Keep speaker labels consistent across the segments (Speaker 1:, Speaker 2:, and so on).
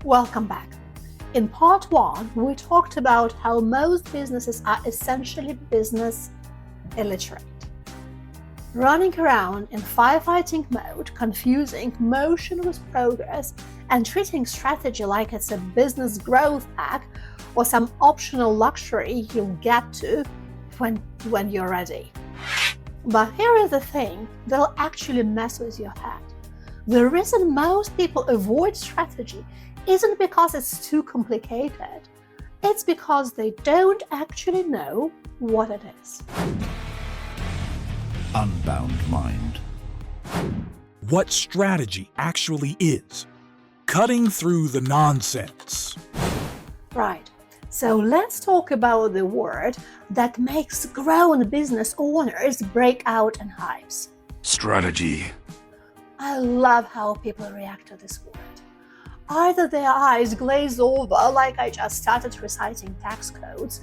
Speaker 1: Welcome back. In part 1, we talked about how most businesses are essentially business illiterate. Running around in firefighting mode, confusing motion with progress, and treating strategy like it's a business growth hack or some optional luxury you'll get to when you're ready. But here is the thing that'll actually mess with your head. The reason most people avoid strategy isn't because it's too complicated. It's because they don't actually know what it is.
Speaker 2: Unbound mind.
Speaker 3: What strategy actually is. Cutting through the nonsense.
Speaker 1: Right. So let's talk about the word that makes grown business owners break out in hives.
Speaker 2: Strategy.
Speaker 1: I love how people react to this word. Either their eyes glaze over like I just started reciting tax codes,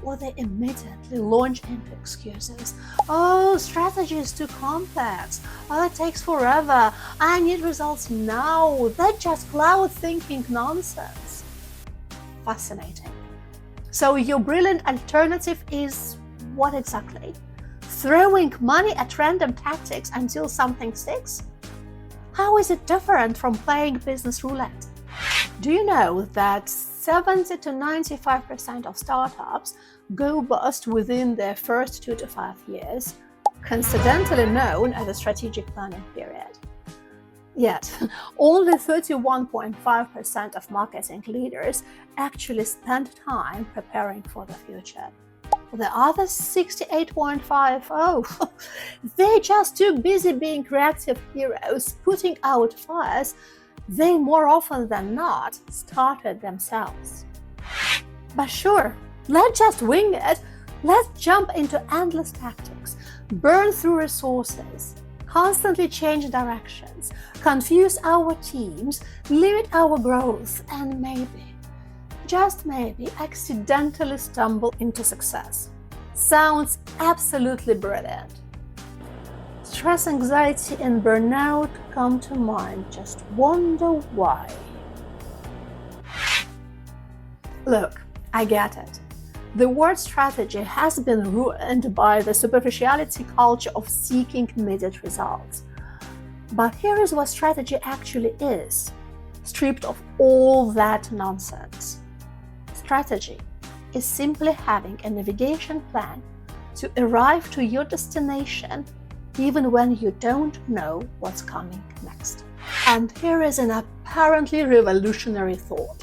Speaker 1: or they immediately launch into excuses. Oh, strategy is too complex. Oh, it takes forever. I need results now. That's just cloud thinking nonsense. Fascinating. So your brilliant alternative is what exactly? Throwing money at random tactics until something sticks? How is it different from playing business roulette? Do you know that 70 to 95% of startups go bust within their first 2 to 5 years, coincidentally known as a strategic planning period? Yet, only 31.5% of marketing leaders actually spend time preparing for the future. The other 68.5%, they're just too busy being reactive heroes, putting out fires they more often than not started themselves. But sure, let's just wing it. Let's jump into endless tactics, burn through resources, constantly change directions, confuse our teams, limit our growth, and maybe, just maybe, accidentally stumble into success. Sounds absolutely brilliant. Stress, anxiety, and burnout come to mind. Just wonder why. Look, I get it. The word strategy has been ruined by the superficiality culture of seeking immediate results. But here is what strategy actually is, stripped of all that nonsense. Strategy is simply having a navigation plan to arrive to your destination even when you don't know what's coming next. And here is an apparently revolutionary thought.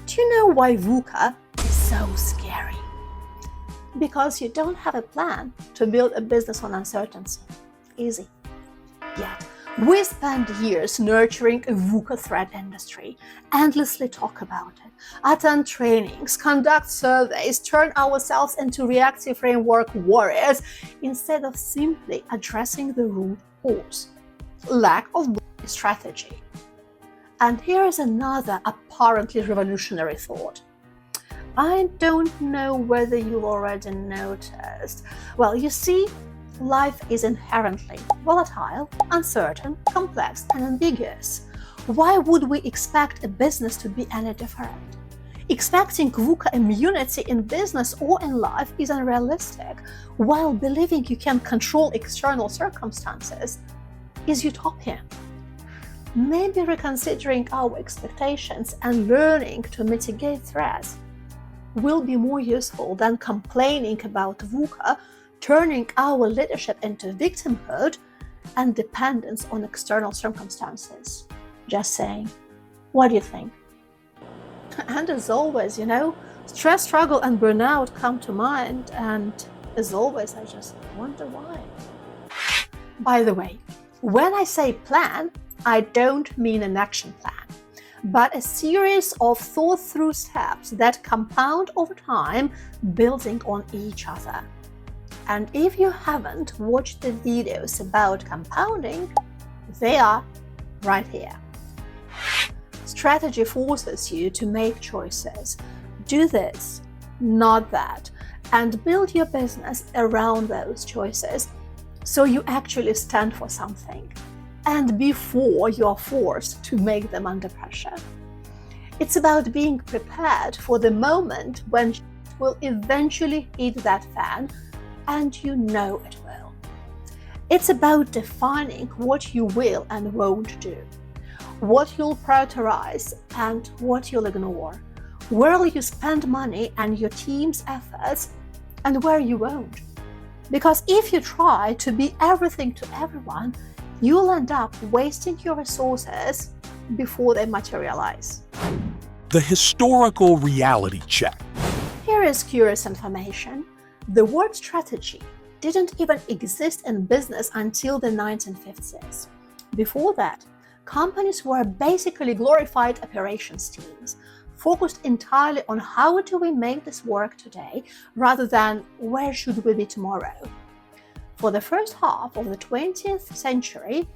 Speaker 1: Do you know why VUCA is so scary? Because you don't have a plan to build a business on uncertainty. Easy. Yet, we spend years nurturing a VUCA threat industry, endlessly talk about it, attend trainings, conduct surveys, turn ourselves into reactive framework warriors instead of simply addressing the root cause: lack of strategy. And here is another apparently revolutionary thought. I don't know whether you already noticed. Well, you see, life is inherently volatile, uncertain, complex, and ambiguous. Why would we expect a business to be any different? Expecting VUCA immunity in business or in life is unrealistic, while believing you can control external circumstances is utopian. Maybe reconsidering our expectations and learning to mitigate threats will be more useful than complaining about VUCA turning our leadership into victimhood and dependence on external circumstances. Just saying. What do you think? And as always, stress, struggle, and burnout come to mind, and as always, I just wonder why. By the way, when I say plan, I don't mean an action plan, but a series of thought-through steps that compound over time, building on each other. And if you haven't watched the videos about compounding, they are right here. Strategy forces you to make choices. Do this, not that, and build your business around those choices so you actually stand for something, and before you're forced to make them under pressure. It's about being prepared for the moment when shit will eventually hit that fan, and you know it will. It's about defining what you will and won't do, what you'll prioritize and what you'll ignore, where will you spend money and your team's efforts, and where you won't. Because if you try to be everything to everyone, you'll end up wasting your resources before they materialize.
Speaker 3: The historical reality check.
Speaker 1: Here is curious information. The word strategy didn't even exist in business until the 1950s. Before that, companies were basically glorified operations teams, focused entirely on how do we make this work today rather than where should we be tomorrow. For the first half of the 20th century,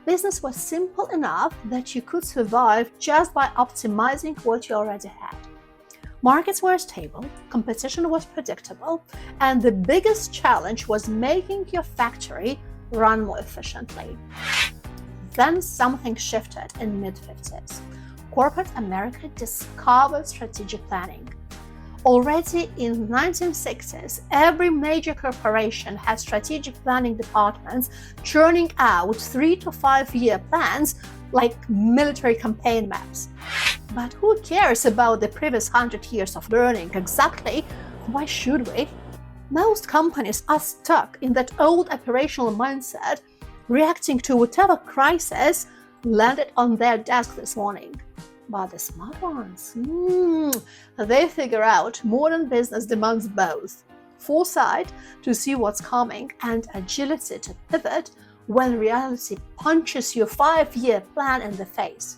Speaker 1: business was simple enough that you could survive just by optimizing what you already had. Markets were stable, competition was predictable, and the biggest challenge was making your factory run more efficiently. Then something shifted in mid-50s. Corporate America discovered strategic planning. Already in 1960s, every major corporation had strategic planning departments churning out 3 to 5 year plans like military campaign maps. But who cares about the previous 100 years of learning exactly? Why should we? Most companies are stuck in that old operational mindset, reacting to whatever crisis landed on their desk this morning. But the smart ones, they figure out modern business demands both foresight to see what's coming and agility to pivot when reality punches your 5-year plan in the face.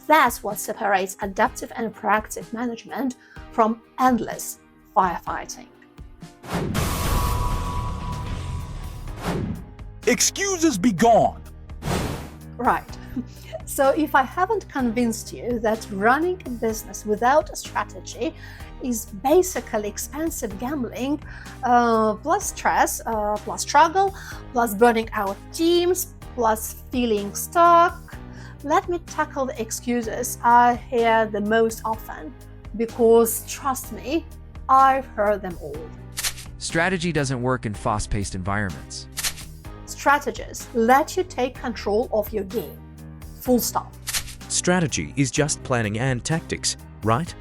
Speaker 1: That's what separates adaptive and proactive management from endless firefighting.
Speaker 3: Excuses be gone.
Speaker 1: Right. So if I haven't convinced you that running a business without a strategy is basically expensive gambling, plus stress, plus struggle, plus burning out teams, plus feeling stuck, let me tackle the excuses I hear the most often, because trust me, I've heard them all.
Speaker 4: Strategy doesn't work in fast-paced environments.
Speaker 1: Strategies let you take control of your game. Full stop.
Speaker 5: Strategy is just planning and tactics, right?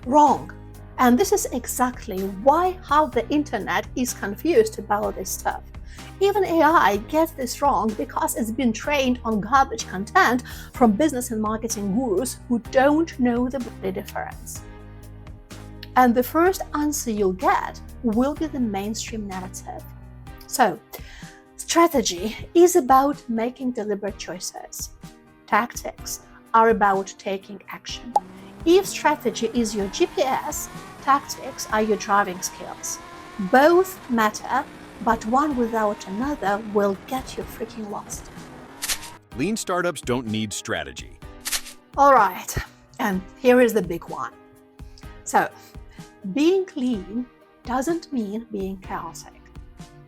Speaker 1: Wrong. And this is exactly why half the internet is confused about this stuff. Even AI gets this wrong because it's been trained on garbage content from business and marketing gurus who don't know the bloody difference. And the first answer you'll get will be the mainstream narrative. So, strategy is about making deliberate choices. Tactics are about taking action. If strategy is your GPS, tactics are your driving skills. Both matter, but one without another will get you freaking lost.
Speaker 6: Lean startups don't need strategy.
Speaker 1: All right, and here is the big one. So, being lean doesn't mean being chaotic.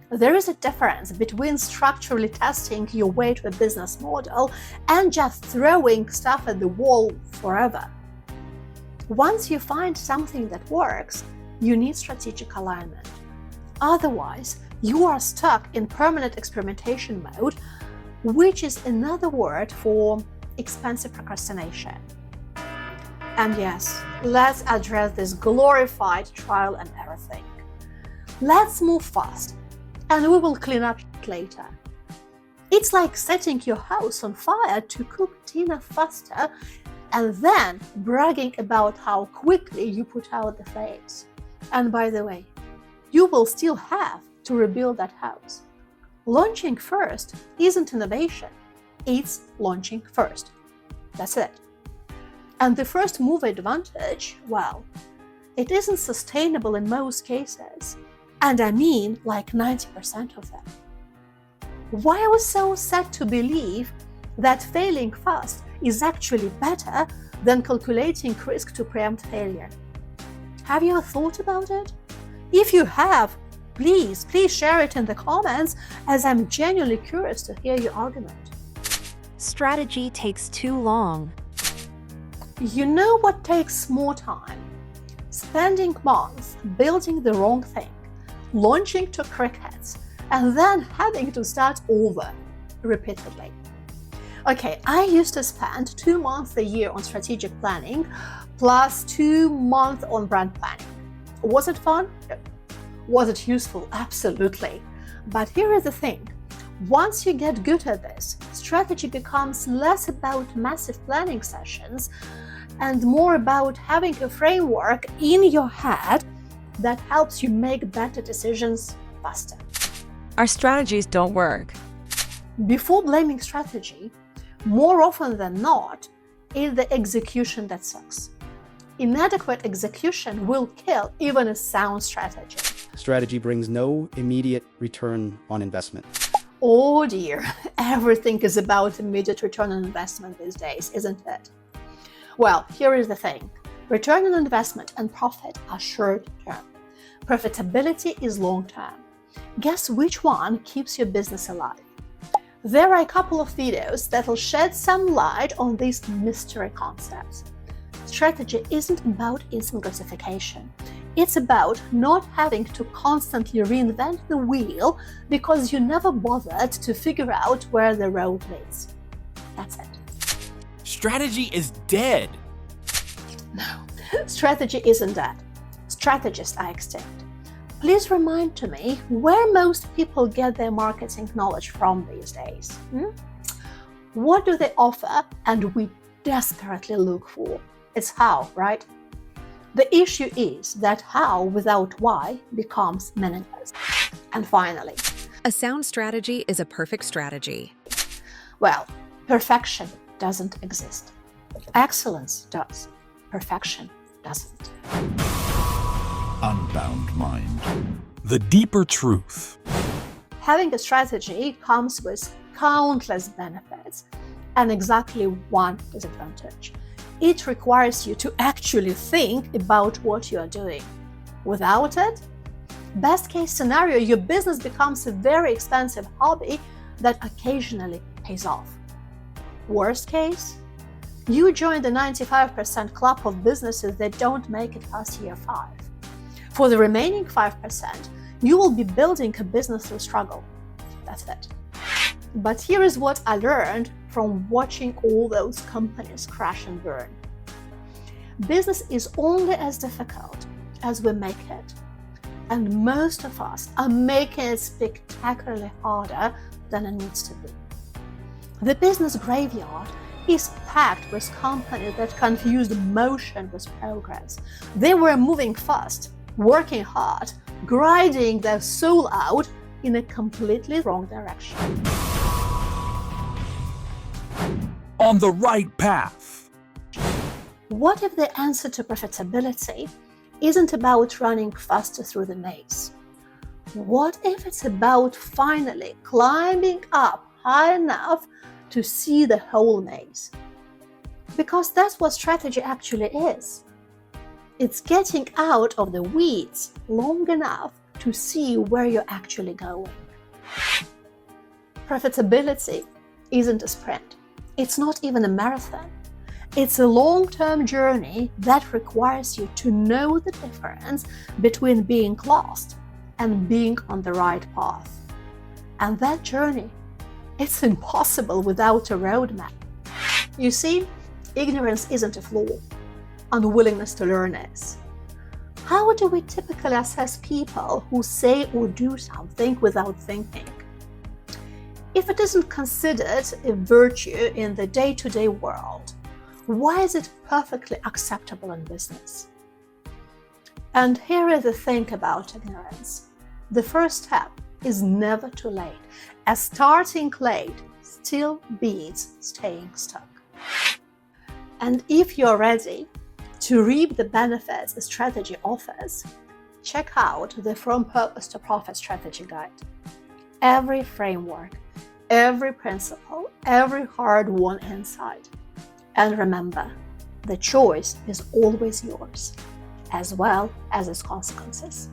Speaker 1: There is a difference between structurally testing your way to a business model and just throwing stuff at the wall forever. Once you find something that works, you need strategic alignment. Otherwise, you are stuck in permanent experimentation mode, which is another word for expensive procrastination. And yes, let's address this glorified trial and error thing. Let's move fast, and we will clean up later. It's like setting your house on fire to cook dinner faster and then bragging about how quickly you put out the flames. And by the way, you will still have to rebuild that house. Launching first isn't innovation, it's launching first. That's it. And the first mover advantage, well, it isn't sustainable in most cases. And I mean like 90% of them. Why are we so set to believe that failing fast is actually better than calculating risk to preempt failure? Have you ever thought about it? If you have, please share it in the comments, as I'm genuinely curious to hear your argument.
Speaker 7: Strategy takes too long.
Speaker 1: You know what takes more time? Spending months building the wrong thing, launching to crickets, and then having to start over repeatedly. Okay, I used to spend 2 months a year on strategic planning, plus 2 months on brand planning. Was it fun? Was it useful? Absolutely. But here is the thing. Once you get good at this, strategy becomes less about massive planning sessions and more about having a framework in your head that helps you make better decisions faster.
Speaker 7: Our strategies don't work.
Speaker 1: Before blaming strategy, more often than not, it's the execution that sucks. Inadequate execution will kill even a sound strategy.
Speaker 8: Strategy brings no immediate return on investment.
Speaker 1: Oh dear, everything is about immediate return on investment these days, isn't it? Well, here is the thing. Return on investment and profit are short-term. Profitability is long-term. Guess which one keeps your business alive? There are a couple of videos that'll shed some light on these mystery concepts. Strategy isn't about instant gratification. It's about not having to constantly reinvent the wheel because you never bothered to figure out where the road leads. That's it.
Speaker 3: Strategy is dead.
Speaker 1: No, strategy isn't dead. Strategists are extinct. Please remind to me where most people get their marketing knowledge from these days. What do they offer and we desperately look for? It's how, right? The issue is that how without why becomes meaningless. And finally,
Speaker 9: a sound strategy is a perfect strategy.
Speaker 1: Well, perfection doesn't exist. Excellence does. Perfection doesn't.
Speaker 2: Unbound mind.
Speaker 3: The deeper truth.
Speaker 1: Having a strategy comes with countless benefits and exactly one disadvantage. It requires you to actually think about what you are doing. Without it, best case scenario, your business becomes a very expensive hobby that occasionally pays off. Worst case, you join the 95% club of businesses that don't make it past year 5. For the remaining 5%, you will be building a business through struggle. That's it. But here is what I learned from watching all those companies crash and burn. Business is only as difficult as we make it. And most of us are making it spectacularly harder than it needs to be. The business graveyard is packed with companies that confused motion with progress. They were moving fast, working hard, grinding their soul out in a completely wrong direction.
Speaker 3: On the right path.
Speaker 1: What if the answer to profitability isn't about running faster through the maze? What if it's about finally climbing up high enough to see the whole maze? Because that's what strategy actually is. It's getting out of the weeds long enough to see where you're actually going. Profitability isn't a sprint. It's not even a marathon. It's a long-term journey that requires you to know the difference between being lost and being on the right path. And that journey, it's impossible without a roadmap. You see, ignorance isn't a flaw. Unwillingness to learn is. How do we typically assess people who say or do something without thinking? If it isn't considered a virtue in the day-to-day world, why is it perfectly acceptable in business? And here is the thing about ignorance. The first step is never too late, as starting late still beats staying stuck. And if you're ready to reap the benefits a strategy offers, check out the From Purpose to Profit Strategy Guide. Every framework, every principle, every hard-won insight. And remember, the choice is always yours, as well as its consequences.